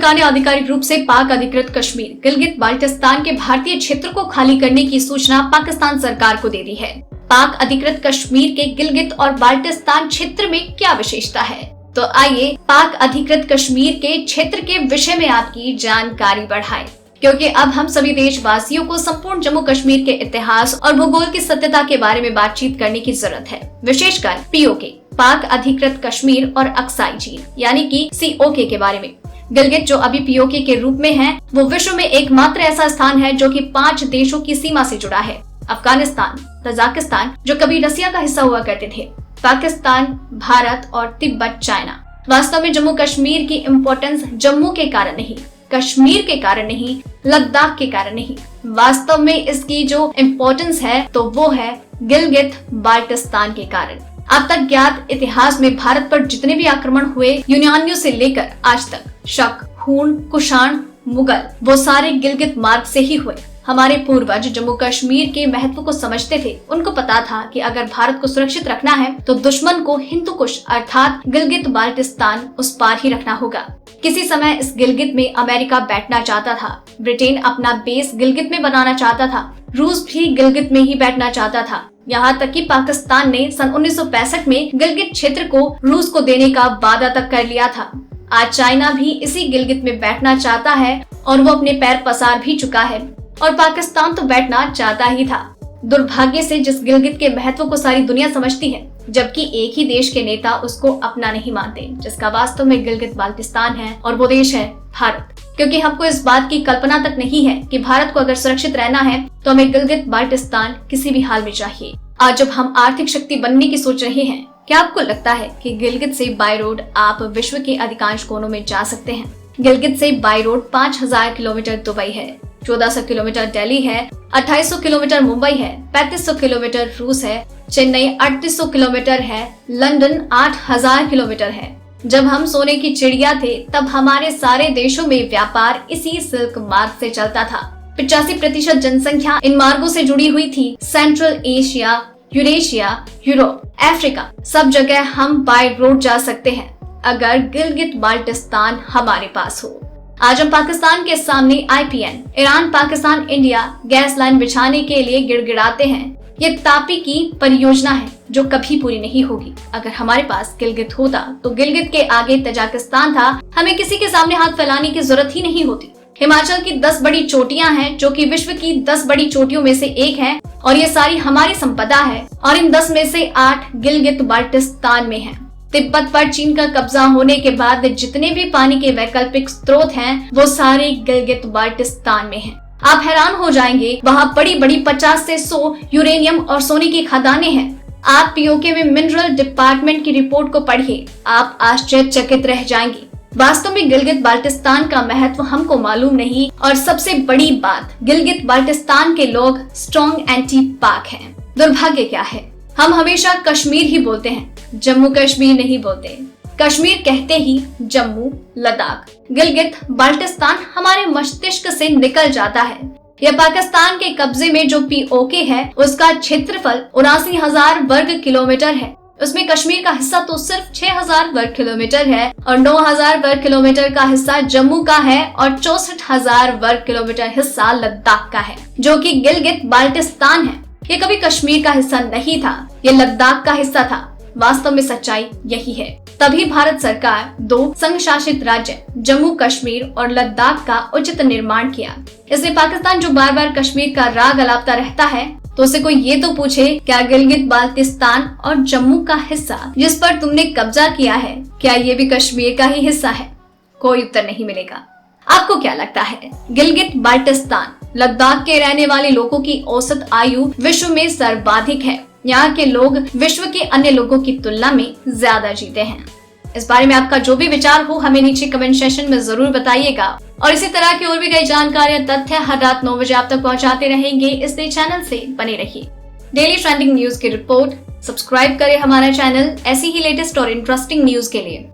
सरकार ने आधिकारिक रूप से पाक अधिकृत कश्मीर गिलगित बाल्टिस्तान के भारतीय क्षेत्र को खाली करने की सूचना पाकिस्तान सरकार को दे दी है। पाक अधिकृत कश्मीर के गिलगित और बाल्टिस्तान क्षेत्र में क्या विशेषता है, तो आइए पाक अधिकृत कश्मीर के क्षेत्र के विषय में आपकी जानकारी बढ़ाएं, क्योंकि अब हम सभी देशवासियों को संपूर्ण जम्मू कश्मीर के इतिहास और भूगोल की सत्यता के बारे में बातचीत करने की जरूरत है, विशेषकर पीओके पाक अधिकृत कश्मीर और अक्साई झील यानी कि सीओके के बारे में। गिलगित जो अभी पीओके के रूप में है, वो विश्व में एकमात्र ऐसा स्थान है जो कि 5 देशों की सीमा से जुड़ा है। अफगानिस्तान, तजाकिस्तान जो कभी रसिया का हिस्सा हुआ करते थे, पाकिस्तान, भारत और तिब्बत, चाइना। वास्तव में जम्मू कश्मीर की इम्पोर्टेंस जम्मू के कारण नहीं, कश्मीर के कारण नहीं, लद्दाख के कारण नहीं, वास्तव में इसकी जो इम्पोर्टेंस है तो वो है गिलगित बाल्टिस्तान के कारण। अब तक ज्ञात इतिहास में भारत पर जितने भी आक्रमण हुए यूनानियों से लेकर आज तक, शक, हूण, कुषाण, मुगल, वो सारे गिलगित मार्ग से ही हुए। हमारे पूर्वज जम्मू कश्मीर के महत्व को समझते थे। उनको पता था कि अगर भारत को सुरक्षित रखना है तो दुश्मन को हिंदू कुश अर्थात गिलगित बाल्टिस्तान उस पार ही रखना होगा। किसी समय इस गिलगित में अमेरिका बैठना चाहता था, ब्रिटेन अपना बेस गिलगित में बनाना चाहता था, रूस भी गिलगित में ही बैठना चाहता था। यहाँ तक कि पाकिस्तान ने सन 1965 में गिलगित क्षेत्र को रूस को देने का वादा तक कर लिया था। आज चाइना भी इसी गिलगित में बैठना चाहता है और वो अपने पैर पसार भी चुका है, और पाकिस्तान तो बैठना चाहता ही था। दुर्भाग्य से जिस गिलगित के महत्व को सारी दुनिया समझती है, जबकि एक ही देश के नेता उसको अपना नहीं मानते, जिसका वास्तव में गिलगित बाल्टिस्तान है, और वो देश है भारत। क्योंकि हमको इस बात की कल्पना तक नहीं है कि भारत को अगर सुरक्षित रहना है तो हमें गिलगित बाल्टिस्तान किसी भी हाल में चाहिए। आज जब हम आर्थिक शक्ति बनने की सोच रहे हैं, क्या आपको लगता है कि गिलगित से बाय रोड आप विश्व के अधिकांश कोनों में जा सकते हैं? गिलगित से बाय रोड 5000 किलोमीटर दुबई है, 1400 किलोमीटर दिल्ली है, 2800 किलोमीटर मुंबई है, 3500 किलोमीटर रूस है, चेन्नई 3800 किलोमीटर है, लंदन 8000 किलोमीटर है। जब हम सोने की चिड़िया थे तब हमारे सारे देशों में व्यापार इसी सिल्क मार्ग से चलता था। 85% जनसंख्या इन मार्गों से जुड़ी हुई थी। Central Asia, Eurasia, Europe, Africa, सब जगह हम बाय रोड जा सकते हैं अगर गिलगित बाल्टिस्तान हमारे पास हो। आज हम पाकिस्तान के सामने IPN, Iran, Pakistan, India gas line बिछाने के लिए गिड़गिड़ाते हैं। ये तापी की परियोजना है जो कभी पूरी नहीं होगी। अगर हमारे पास गिलगित होता तो गिलगित के आगे तजाकिस्तान था, हमें किसी के सामने हाथ फैलाने की जरूरत ही नहीं होती। हिमाचल की 10 बड़ी चोटियां हैं जो कि विश्व की 10 बड़ी चोटियों में से एक है, और ये सारी हमारी संपदा है, और इन 10 में से 8 गिलगित बाल्टिस्तान में है। तिब्बत पर चीन का कब्जा होने के बाद जितने भी पानी के वैकल्पिक स्रोत हैं वो सारे गिलगित बाल्टिस्तान में हैं। आप हैरान हो जाएंगे, वहाँ बड़ी बड़ी 50 से 100 यूरेनियम और सोने की खदानें हैं। आप पीओके में मिनरल डिपार्टमेंट की रिपोर्ट को पढ़िए, आप आश्चर्यचकित रह जाएंगे। वास्तव में गिलगित बाल्टिस्तान का महत्व हमको मालूम नहीं, और सबसे बड़ी बात, गिलगित बाल्टिस्तान के लोग स्ट्रॉन्ग एंटी पाक हैं। दुर्भाग्य क्या है, हम हमेशा कश्मीर ही बोलते हैं, जम्मू कश्मीर नहीं बोलते। कश्मीर कहते ही जम्मू, लद्दाख, गिलगित बाल्टिस्तान हमारे मस्तिष्क से निकल जाता है। यह पाकिस्तान के कब्जे में जो पीओके है उसका क्षेत्रफल 79,000 वर्ग किलोमीटर है। उसमें कश्मीर का हिस्सा तो सिर्फ 6,000 वर्ग किलोमीटर है, और 9,000 वर्ग किलोमीटर का हिस्सा जम्मू का है, और 64,000 वर्ग किलोमीटर हिस्सा लद्दाख का है, जो कि गिलगित बाल्टिस्तान है। ये कभी कश्मीर का हिस्सा नहीं था, ये लद्दाख का हिस्सा था। वास्तव में सच्चाई यही है। तभी भारत सरकार 2 संघ शासित राज्य जम्मू कश्मीर और लद्दाख का उचित निर्माण किया। इसलिए पाकिस्तान जो बार बार कश्मीर का राग अलापता रहता है, तो उसे कोई ये तो पूछे, क्या गिलगित बाल्टिस्तान और जम्मू का हिस्सा जिस पर तुमने कब्जा किया है, क्या ये भी कश्मीर का ही हिस्सा है? कोई उत्तर नहीं मिलेगा। आपको क्या लगता है? गिलगित बाल्टिस्तान लद्दाख के रहने वाले लोगों की औसत आयु विश्व में सर्वाधिक है। यहाँ के लोग विश्व के अन्य लोगों की तुलना में ज्यादा जीते हैं। इस बारे में आपका जो भी विचार हो हमें नीचे कमेंट सेक्शन में जरूर बताइएगा, और इसी तरह की और भी कई जानकारियां, तथ्य हर रात 9 बजे आप तक पहुंचाते रहेंगे। इसलिए चैनल से बने रहिए। डेली ट्रेंडिंग न्यूज की रिपोर्ट सब्सक्राइब करें हमारा चैनल ऐसी ही लेटेस्ट और इंटरेस्टिंग न्यूज के लिए।